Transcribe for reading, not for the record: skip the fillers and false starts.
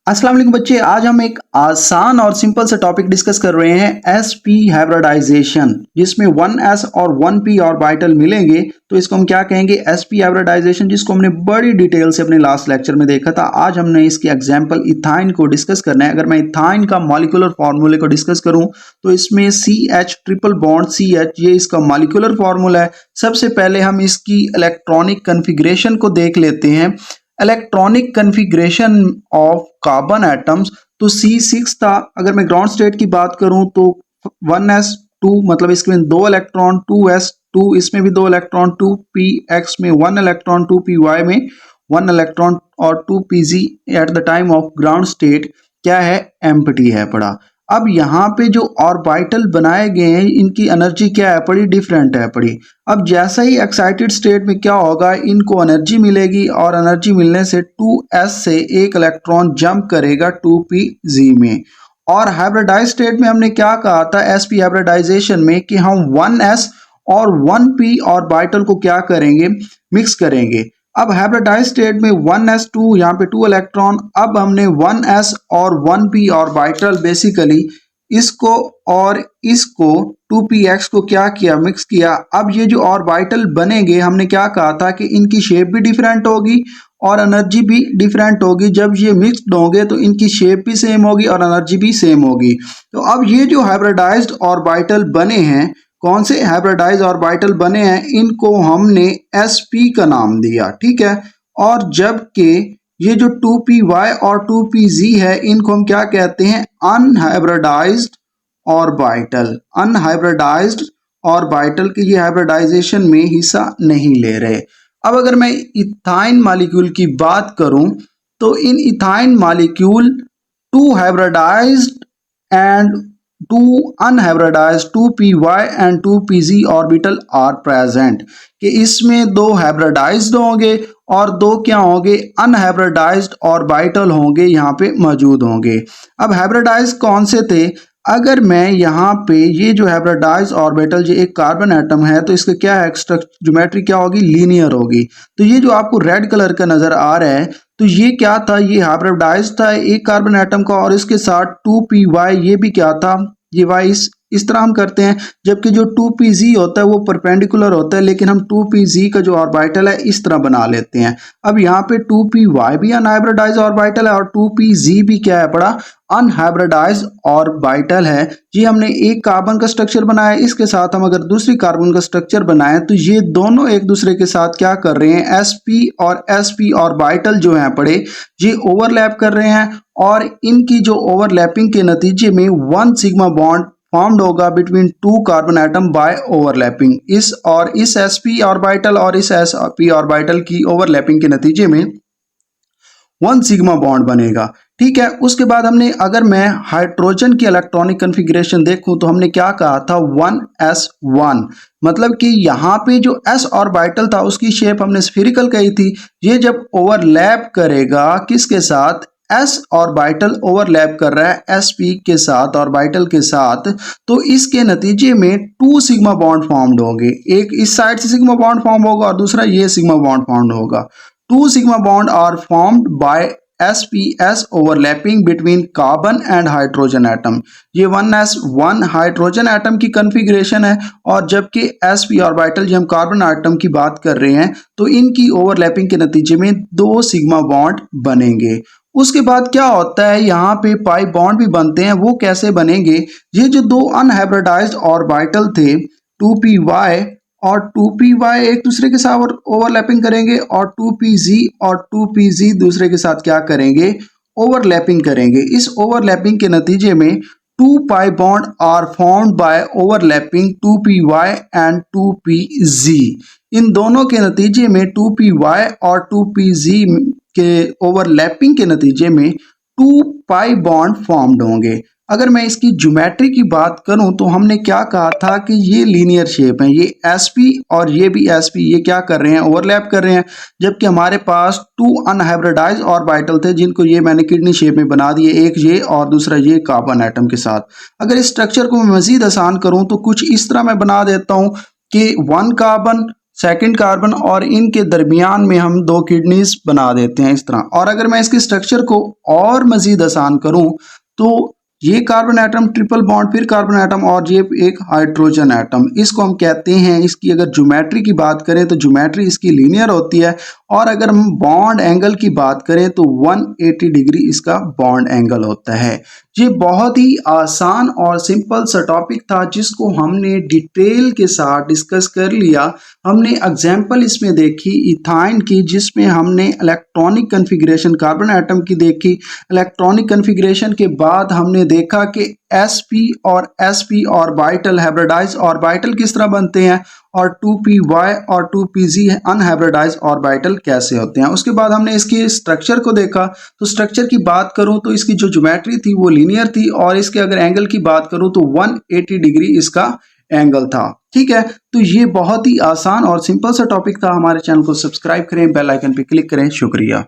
अस्सलाम वालेकुम बच्चे, आज हम एक आसान और सिंपल सा टॉपिक डिस्कस कर रहे हैं sp हाइब्रिडाइजेशन, जिसमें 1s और 1p ऑर्बिटल मिलेंगे तो इसको हम क्या कहेंगे sp हाइब्रिडाइजेशन, जिसको हमने बड़ी डिटेल से अपने लास्ट लेक्चर में देखा था। आज हमने इसके एग्जांपल इथाइन को डिस्कस करना है। अगर मैं इथाइन का मॉलिक्यूलर फार्मूले को डिस्कस करूं तो इसमें CH ट्रिपल बॉन्ड CH ये इसका मॉलिक्यूलर फार्मूला है। सबसे पहले हम इसकी इलेक्ट्रॉनिक कन्फिग्रेशन को देख लेते हैं। Electronic configuration of carbon atoms तो C6 था। अगर मैं ग्राउंड स्टेट की बात करूं तो 1s2 मतलब इसमें 2 इलेक्ट्रॉन, 2s2 इसमें भी 2 इलेक्ट्रॉन, 2px में 1 इलेक्ट्रॉन, 2py में 1 इलेक्ट्रॉन और 2pz at the time of ground state क्या है, एम्प्टी है पड़ा। अब यहाँ पे जो ऑर्बिटल बनाए गए हैं इनकी एनर्जी क्या है पड़ी, डिफरेंट है पड़ी। अब जैसा ही एक्साइटेड स्टेट में क्या होगा, इनको एनर्जी मिलेगी और एनर्जी मिलने से 2s से एक इलेक्ट्रॉन जंप करेगा 2pz में। और हाइब्रिडाइज स्टेट में हमने क्या कहा था sp हाइब्रिडाइजेशन में कि हम 1s और 1p ऑर्बिटल को क्या करेंगे, मिक्स करेंगे। अब हाइब्रिडाइज स्टेट में 1s2 यहाँ पे 2 इलेक्ट्रॉन, अब हमने 1s और 1p ऑर्बिटल बेसिकली इसको और इसको 2px को क्या किया, मिक्स किया। अब ये जो ऑर्बिटल बनेंगे हमने क्या कहा था कि इनकी शेप भी डिफरेंट होगी और एनर्जी भी डिफरेंट होगी। जब ये मिक्स्ड होंगे तो इनकी शेप भी सेम होगी और एनर्जी भी सेम होगी। तो अब ये जो हाइब्रिडाइज्ड ऑर्बिटल बने हैं, कौन से हाइब्रिडाइज ऑर्बिटल बने हैं, इनको हमने sp का नाम दिया, ठीक है। और जबकि ये जो 2py और 2pz है इनको हम क्या कहते हैं, अनहाइब्रिडाइज्ड ऑर्बिटल। अनहाइब्रिडाइज्ड ऑर्बिटल के ये हाइब्रिडाइजेशन में हिस्सा नहीं ले रहे। अब अगर मैं इथाइन मॉलिक्यूल की बात करूं तो in ethyne molecule 2 hybridized and 2 unhybridized 2py and 2pz orbital are present, कि इसमें 2 हाइब्रिडाइज्ड होंगे और 2 क्या होंगे, अनहाइब्रिडाइज्ड ऑर्बिटल होंगे, यहाँ पे मौजूद होंगे। अब हाइब्रिडाइज कौन से थे, अगर मैं यहाँ पे ये जो हाइब्रिडाइज ऑर्बिटल जो एक कार्बन एटम है तो इसका क्या है, ज्योमेट्री क्या होगी, लीनियर होगी। तो ये जो आपको रेड कलर का नजर आ रहा है तो ये क्या था, ये हाइब्रिडाइज था एक कार्बन एटम का और इसके साथ 2py ये भी क्या था, ये y इस तरह हम करते हैं। जबकि जो 2pz होता है वो परपेंडिकुलर होता है, लेकिन हम 2pz का जो ऑर्बिटल है इस तरह बना लेते हैं। अब यहाँ पे 2py भी अनहाइब्रिडाइज ऑर्बिटल है और 2pz भी क्या है बड़ा, अनहाइब्रिडाइज ऑर्बिटल है। जी हमने एक कार्बन का स्ट्रक्चर बनाया, इसके साथ हम अगर दूसरी कार्बन का स्ट्रक्चर बनाए तो ये दोनों एक दूसरे के साथ क्या कर रहे हैं, sp और sp ऑर्बिटल जो है पड़े ये ओवरलैप कर रहे हैं और इनकी जो ओवरलैपिंग के नतीजे में 1 सिग्मा बॉन्ड फॉर्म्ड होगा between 2 carbon atom by overlapping. इस sp ऑर्बिटल और इस sp ऑर्बिटल की ओवरलैपिंग के नतीजे में 1 सिग्मा बॉन्ड बनेगा, ठीक है। उसके बाद हमने अगर मैं हाइड्रोजन की इलेक्ट्रॉनिक कन्फिग्रेशन देखूं तो हमने क्या कहा था, 1s1, मतलब कि यहाँ पे जो s ऑर्बिटल था उसकी शेप हमने स्फेरिकल कही थी। ये जब ओवरलैप करेगा किसके साथ, s ऑर्बिटल ओवरलैप कर रहा है sp के साथ ऑर्बिटल के साथ, तो इसके नतीजे में 2 सिग्मा बॉन्ड फॉर्म्ड होंगे। एक इस साइड से सिग्मा बॉन्ड फॉर्म होगा और दूसरा ये सिग्मा बॉन्ड फॉर्म्ड होगा। 2 sigma bond are formed by sps overlapping between carbon and hydrogen atom। ये 1s1 हाइड्रोजन एटम की कन्फिग्रेशन है और जबकि sp ऑर्बिटल जो हम कार्बन एटम की बात कर रहे हैं तो इनकी ओवरलैपिंग के नतीजे में 2 सिग्मा बॉन्ड बनेंगे। उसके बाद क्या होता है, यहाँ पे पाई बॉन्ड भी बनते हैं। वो कैसे बनेंगे, ये जो 2 अनहाइब्रिडाइज्ड ऑर्बिटल थे 2py और 2py एक दूसरे के साथ ओवरलैपिंग करेंगे और 2pz और 2pz दूसरे के साथ क्या करेंगे, ओवरलैपिंग करेंगे। इस ओवरलैपिंग के नतीजे में 2 pi bond are formed by overlapping 2py and 2pz। इन दोनों के नतीजे में 2py और 2pz के ओवरलैपिंग के नतीजे में 2 पाई बॉन्ड फॉर्म्ड होंगे। अगर मैं इसकी ज्योमेट्री की बात करूं तो हमने क्या कहा था कि ये लीनियर शेप है, ये sp और ये भी sp, ये क्या कर रहे हैं, ओवरलैप कर रहे हैं। जबकि हमारे पास 2 अनहाइब्रिडाइज ऑर्बिटल थे जिनको ये मैंने किडनी शेप में बना दिए, एक ये और दूसरा ये कार्बन एटम के साथ। अगर इस स्ट्रक्चर को मैं मजीद आसान करूं तो कुछ इस तरह मैं बना देता हूं कि 1 कार्बन सेकंड कार्बन और इनके दरमियान में हम दो किडनीज बना देते हैं इस तरह। और अगर मैं इसके स्ट्रक्चर को और मजीद आसान करूं तो ये कार्बन एटम ट्रिपल बॉन्ड, फिर कार्बन एटम और ये एक हाइड्रोजन एटम, इसको हम कहते हैं, इसकी अगर ज्योमेट्री की बात करें तो ज्योमेट्री इसकी लीनियर होती है। और अगर हम बॉन्ड एंगल की बात करें तो 180 डिग्री इसका बॉन्ड एंगल होता है। ये बहुत ही आसान और सिंपल सा टॉपिक था जिसको हमने डिटेल के साथ डिस्कस कर लिया। हमने एग्जाम्पल इसमें देखी इथाइन की, जिसमें हमने इलेक्ट्रॉनिक कन्फिग्रेशन कार्बन एटम की देखी। इलेक्ट्रॉनिक कन्फिग्रेशन के बाद हमने देखा कि sp और sp ऑर्बिटल हाइब्रिडाइज ऑर्बिटल किस तरह बनते हैं और 2py और 2pz अनहाइब्रिडाइज ऑर्बिटल कैसे होते हैं। उसके बाद हमने इसके स्ट्रक्चर को देखा। तो स्ट्रक्चर की बात करूं तो इसकी जो ज्योमेट्री थी वो लीनियर थी, और इसके अगर एंगल की बात करूं तो 180 डिग्री इसका एंगल था। ठीक है, तो ये बहुत ही आसान और सिंपल सा टॉपिक था। हमारे चैनल को सब्सक्राइब करें, बेल आइकन पे क्लिक करें। शुक्रिया।